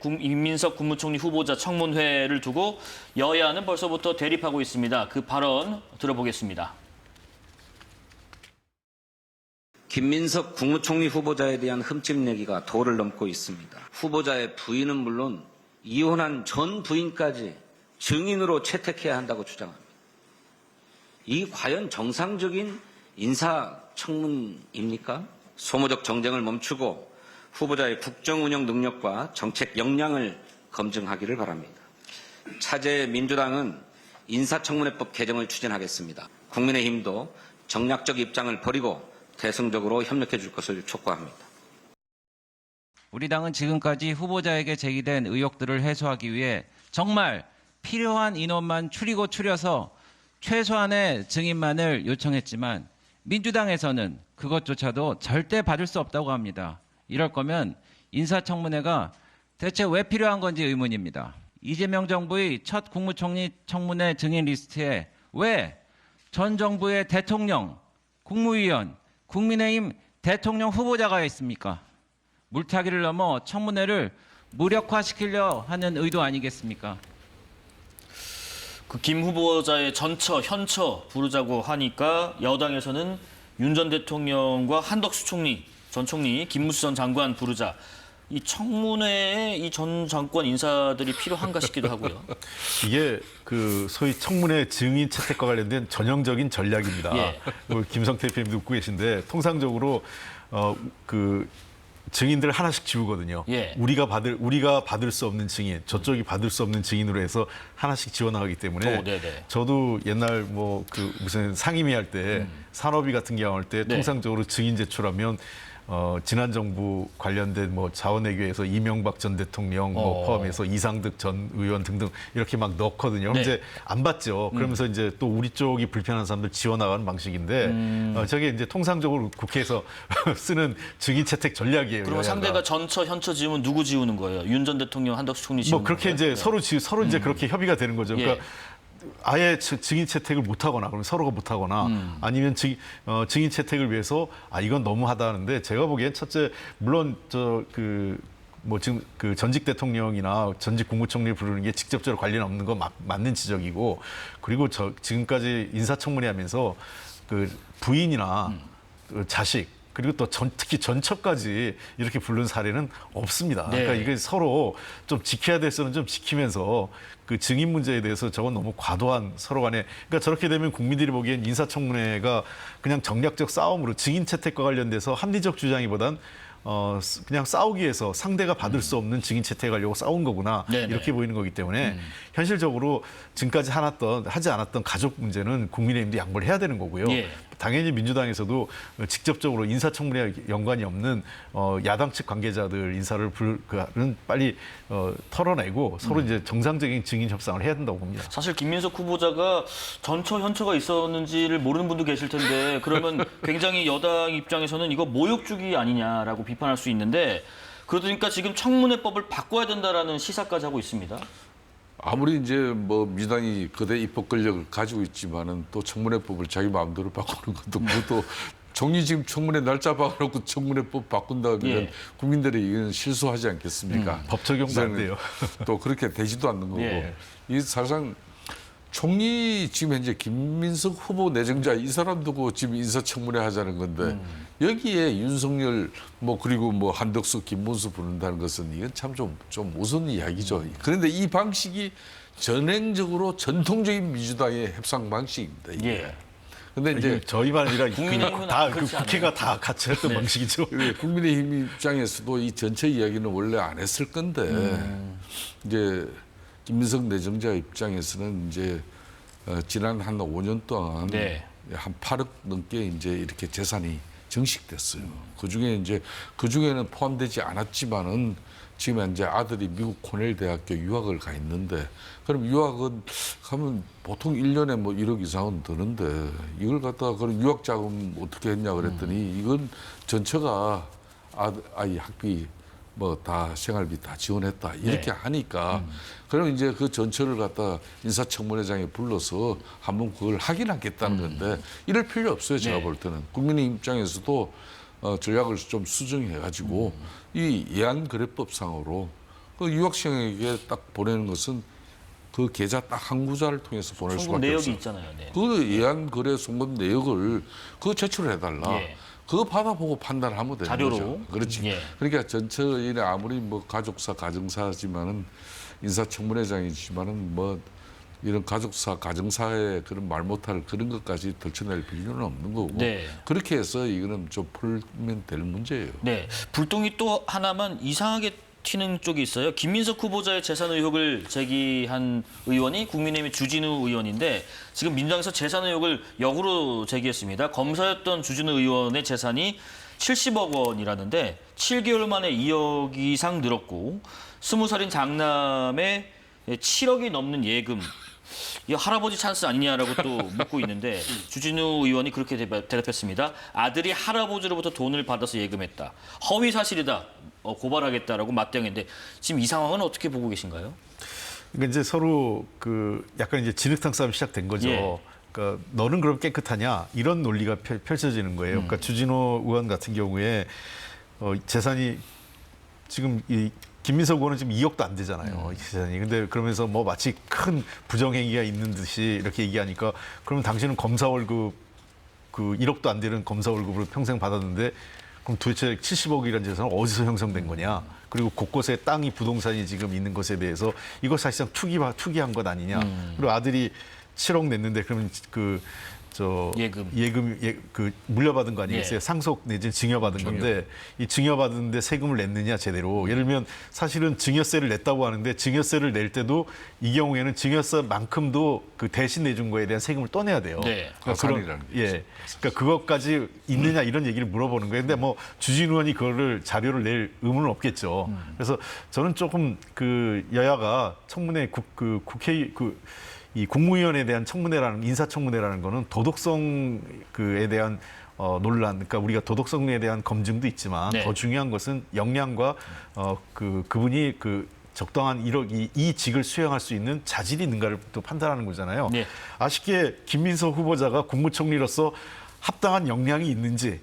김민석 국무총리 후보자 청문회를 두고 여야는 벌써부터 대립하고 있습니다. 그 발언 들어보겠습니다. 김민석 국무총리 후보자에 대한 흠집 내기가 도를 넘고 있습니다. 후보자의 부인은 물론 이혼한 전 부인까지 증인으로 채택해야 한다고 주장합니다. 이 과연 정상적인 인사청문입니까? 소모적 정쟁을 멈추고 후보자의 국정 운영 능력과 정책 역량을 검증하기를 바랍니다. 차제 민주당은 인사청문회법 개정을 추진하겠습니다. 국민의힘도 정략적 입장을 버리고 대승적으로 협력해 줄 것을 촉구합니다. 우리 당은 지금까지 후보자에게 제기된 의혹들을 해소하기 위해 정말 필요한 인원만 추려서 최소한의 증인만을 요청했지만 민주당에서는 그것조차도 절대 받을 수 없다고 합니다. 이럴 거면 인사청문회가 대체 왜 필요한 건지 의문입니다. 이재명 정부의 첫 국무총리 청문회 증인 리스트에 왜 전 정부의 대통령, 국무위원, 국민의힘 대통령 후보자가 있습니까? 물타기를 넘어 청문회를 무력화시키려 하는 의도 아니겠습니까? 그 김 후보자의 전처, 현처 부르자고 하니까 여당에서는 윤 전 대통령과 한덕수 총리, 전 총리, 김무수 전 장관 부르자. 이 청문회에 이 전 정권 인사들이 필요한가 싶기도 하고요. 이게 그 소위 청문회 증인 채택과 관련된 전형적인 전략입니다. 예. 김성태 대표님도 웃고 계신데 통상적으로 그 증인들 하나씩 지우거든요. 예. 우리가 받을 수 없는 증인, 저쪽이 받을 수 없는 증인으로 해서 하나씩 지원하기 때문에 네네. 저도 옛날 뭐 그 무슨 상임위 할 때 산업위 같은 경우 할 때 네. 통상적으로 증인 제출하면 지난 정부 관련된 뭐 자원외교에서 이명박 전 대통령 뭐 포함해서 이상득 전 의원 등등 이렇게 막 넣거든요. 그럼 네. 이제 안 받죠. 그러면서 이제 또 우리 쪽이 불편한 사람들 지원나가는 방식인데 저게 이제 통상적으로 국회에서 쓰는 증인 채택 전략이에요. 그러면 여야가. 상대가 전처, 현처 지우면 누구 지우는 거예요? 윤 전 대통령, 한덕수 총리 지우는 뭐 그렇게 거예요? 이제 네. 서로 이제 그렇게 협의가 되는 거죠. 예. 그러니까 아예 증인 채택을 못 하거나 그러면 서로가 못 하거나 아니면 증인 채택을 위해서 이건 너무하다 하는데 제가 보기엔 첫째 물론 뭐 지금 그 전직 대통령이나 전직 국무총리 부르는 게 직접적으로 관련 없는 건 맞는 지적이고 그리고 지금까지 인사청문회 하면서 그 부인이나 그 자식 그리고 또 특히 전처까지 이렇게 부른 사례는 없습니다. 네. 그러니까 이게 서로 좀 지켜야 될 선은 좀 지키면서 그 증인 문제에 대해서 저건 너무 과도한 서로 간에 그러니까 저렇게 되면 국민들이 보기엔 인사청문회가 그냥 정략적 싸움으로 증인 채택과 관련돼서 합리적 주장이보단 그냥 싸우기 위해서 상대가 받을 수 없는 증인 채택을 하려고 싸운 거구나 네네. 이렇게 보이는 거기 때문에 현실적으로 지금까지 하지 않았던 가족 문제는 국민의힘도 양보를 해야 되는 거고요. 예. 당연히 민주당에서도 직접적으로 인사청문회와 연관이 없는 야당 측 관계자들 인사를 빨리 털어내고 서로 이제 정상적인 증인 협상을 해야 된다고 봅니다. 사실 김민석 후보자가 전처, 현처가 있었는지를 모르는 분도 계실 텐데 그러면 굉장히 여당 입장에서는 이거 모욕주기 아니냐라고 비판할 수 있는데 그러니까 지금 청문회법을 바꿔야 된다라는 시사까지 하고 있습니다. 아무리 이제 뭐 민주당이 거대 입법 권력을 가지고 있지만은 또 청문회법을 자기 마음대로 바꾸는 것도 뭐또 종이 지금 청문회 날짜 박아놓고 청문회법 바꾼다면 예. 국민들이 이건 실수하지 않겠습니까? 법 적용도 안 돼요. 또 그렇게 되지도 않는 거고 예. 이 사실상 총리 지금 현재 김민석 후보 내정자 이 사람 두고 지금 인사청문회 하자는 건데 여기에 윤석열 뭐 그리고 뭐 한덕수 김문수 부른다는 것은 이건 참 좀 무슨 이야기죠. 그런데 이 방식이 전형적으로 전통적인 민주당의 협상 방식입니다. 이게. 예. 근데 이제 저희만 아니라 국민의힘은 그 그렇지 국회가 다 같이 했던 방식이죠. 국민의힘 입장에서도 이 전체 이야기는 원래 안 했을 건데 이제 김민석 내정자 입장에서는 이제 지난 한 5년 동안 네. 한 8억 넘게 이제 이렇게 재산이 정식됐어요. 그중에는 포함되지 않았지만은 지금 이제 아들이 미국 코넬 대학교 유학을 가 있는데 그럼 유학은 가면 보통 1년에 뭐 1억 이상은 드는데 이걸 갖다가 그럼 유학 자금 어떻게 했냐 그랬더니 이건 전체가 아이 학비 뭐 다 생활비 다 지원했다 이렇게 네. 하니까 그럼 이제 그 전체를 갖다 인사청문회장에 불러서 한번 그걸 확인하겠다는 건데 이럴 필요 없어요. 제가 네. 볼 때는 국민의 입장에서도 전략을 좀 수정해 가지고 이 예안거래법상으로 그 유학생에게 딱 보내는 것은 그 계좌 딱 한 구자를 통해서 보낼 송금 수밖에 내역이 없어요. 있잖아요. 네. 그 예안 거래 송금 내역을 그거 제출해달라. 예. 그거 받아보고 판단하면 되는 자료로. 거죠. 그렇지. 예. 그러니까 전처인의 아무리 뭐 가족사 가정사지만은 인사청문회장이지만은 뭐 이런 가족사 가정사의 그런 말 못할 그런 것까지 덜쳐낼 필요는 없는 거고. 네. 그렇게 해서 이거는 좀 풀면 될 문제예요. 네, 불똥이 또 하나만 이상하게 튀는 쪽이 있어요. 김민석 후보자의 재산 의혹을 제기한 의원이 국민의힘의 주진우 의원인데 지금 민주당에서 재산 의혹을 역으로 제기했습니다. 검사였던 주진우 의원의 재산이 70억 원이라는데 7개월 만에 2억 이상 늘었고 20살인 장남의 7억이 넘는 예금. 이 할아버지 찬스 아니냐라고 또 묻고 있는데 주진우 의원이 그렇게 대답했습니다. 아들이 할아버지로부터 돈을 받아서 예금했다. 허위 사실이다. 고발하겠다라고 맞대응했는데 지금 이 상황은 어떻게 보고 계신가요? 그러니까 이제 서로 그 약간 이제 진흙탕 싸움이 시작된 거죠. 예. 그러니까 너는 그럼 깨끗하냐 이런 논리가 펼쳐지는 거예요. 그러니까 주진호 의원 같은 경우에 재산이 지금 이 김민석 의원은 지금 2억도 안 되잖아요. 이 재산이. 근데 그러면서 뭐 마치 큰 부정행위가 있는 듯이 이렇게 얘기하니까 그러면 당신은 검사 월급 그 1억도 안 되는 검사 월급으로 평생 받았는데 그럼 도대체 70억이라는 재산은 어디서 형성된 거냐? 그리고 곳곳에 땅이 부동산이 지금 있는 것에 대해서 이거 사실상 투기한 것 아니냐? 그리고 아들이 7억 냈는데 그러면 그 물려받은 거 아니겠어요? 예. 상속 내지는 증여받은 건데 이 증여받은데 세금을 냈느냐 제대로. 예를 들면 사실은 증여세를 냈다고 하는데 증여세를 낼 때도 이 경우에는 증여세만큼도 그 대신 내준 거에 대한 세금을 떠내야 돼요. 네. 가산이라는 게 있어요. 그러니까 그것까지 있느냐 이런 얘기를 물어보는 거예요. 근데 뭐 주진우 의원이 그거를 자료를 낼 의무는 없겠죠. 그래서 저는 조금 그 여야가 청문회 국회 이 국무위원에 대한 청문회라는 인사청문회라는 거는 도덕성에 대한 논란, 그러니까 우리가 도덕성에 대한 검증도 있지만 네. 더 중요한 것은 역량과 그분이 적당한 이 직을 수행할 수 있는 자질이 있는가를 또 판단하는 거잖아요. 네. 아쉽게 김민석 후보자가 국무총리로서 합당한 역량이 있는지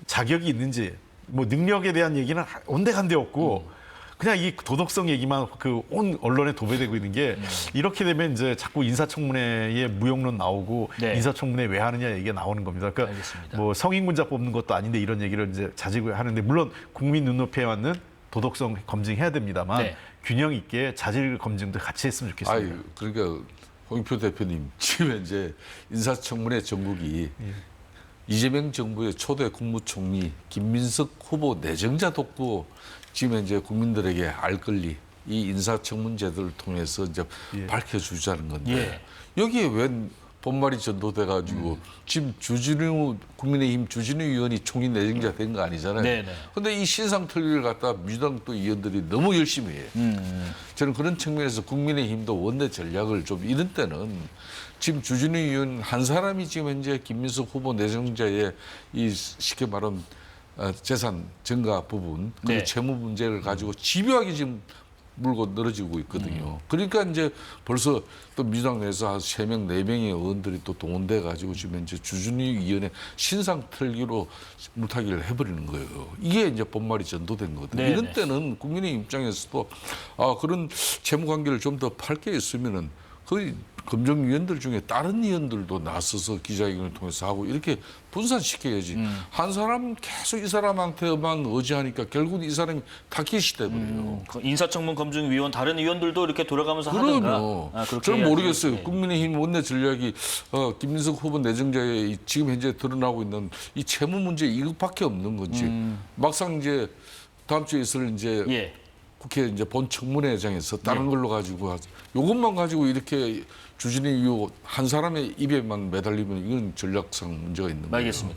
자격이 있는지 뭐 능력에 대한 얘기는 온데간데 없고 그냥 이 도덕성 얘기만 온 언론에 도배되고 있는 게 이렇게 되면 이제 자꾸 인사청문회에 무용론 나오고 네. 인사청문회 왜 하느냐 얘기가 나오는 겁니다. 그러니까 알겠습니다. 뭐 성인군자 뽑는 것도 아닌데 이런 얘기를 이제 자지고 하는데 물론 국민 눈높이에 맞는 도덕성 검증해야 됩니다만 네. 균형 있게 자질 검증도 같이 했으면 좋겠습니다. 그러니까 홍익표 대표님 지금 현재 인사청문회 전국이 이재명 정부의 초대 국무총리 김민석 후보 내정자 돕고 지금 이제 국민들에게 알 권리 이 인사청문제도를 통해서 이제 밝혀주자는 건데 여기에 웬 본말이 전도돼 가지고 지금 국민의힘 주진우 의원이 총리 내정자 된 거 아니잖아요. 네네. 근데 이 신상털기를 갖다 민주당 또 의원들이 너무 열심히 해요. 저는 그런 측면에서 국민의힘도 원내 전략을 좀 이런 때는 지금 주진우 의원 한 사람이 지금 현재 김민석 후보 내정자의 이 쉽게 말하면 재산 증가 부분 그리고 네. 채무 문제를 가지고 집요하게 지금 물고 늘어지고 있거든요. 그러니까 이제 벌써 또 민주당 내에서 한 3명, 4명의 의원들이 또 동원돼 가지고 지금 이제 주준희 의원의 신상 털기로 물타기를 해버리는 거예요. 이게 이제 본말이 전도된 거거든요. 네네. 이런 때는 국민의 입장에서도 그런 채무 관계를 좀 더 밝게 했으면은 그 검증위원들 중에 다른 위원들도 나서서 기자회견을 통해서 하고 이렇게 분산시켜야지. 한 사람 계속 이 사람한테만 의지하니까 결국 이 사람이 타깃이 돼버려요. 그 인사청문검증위원 다른 의원들도 이렇게 돌아가면서 하든가. 그럼요. 그렇게 저는 해야지. 모르겠어요. 네. 국민의힘 원내 전략이 김민석 후보 내정자의 지금 현재 드러나고 있는 이 채무 문제 이것밖에 없는 건지 막상 이제 다음 주에 있을 이제 예. 국회 이제 본 청문회장에서 다른 걸로 가지고 이것만 가지고 이렇게 주진의 이유 한 사람의 입에만 매달리면 이건 전략상 문제가 있는 거예요. 알겠습니다.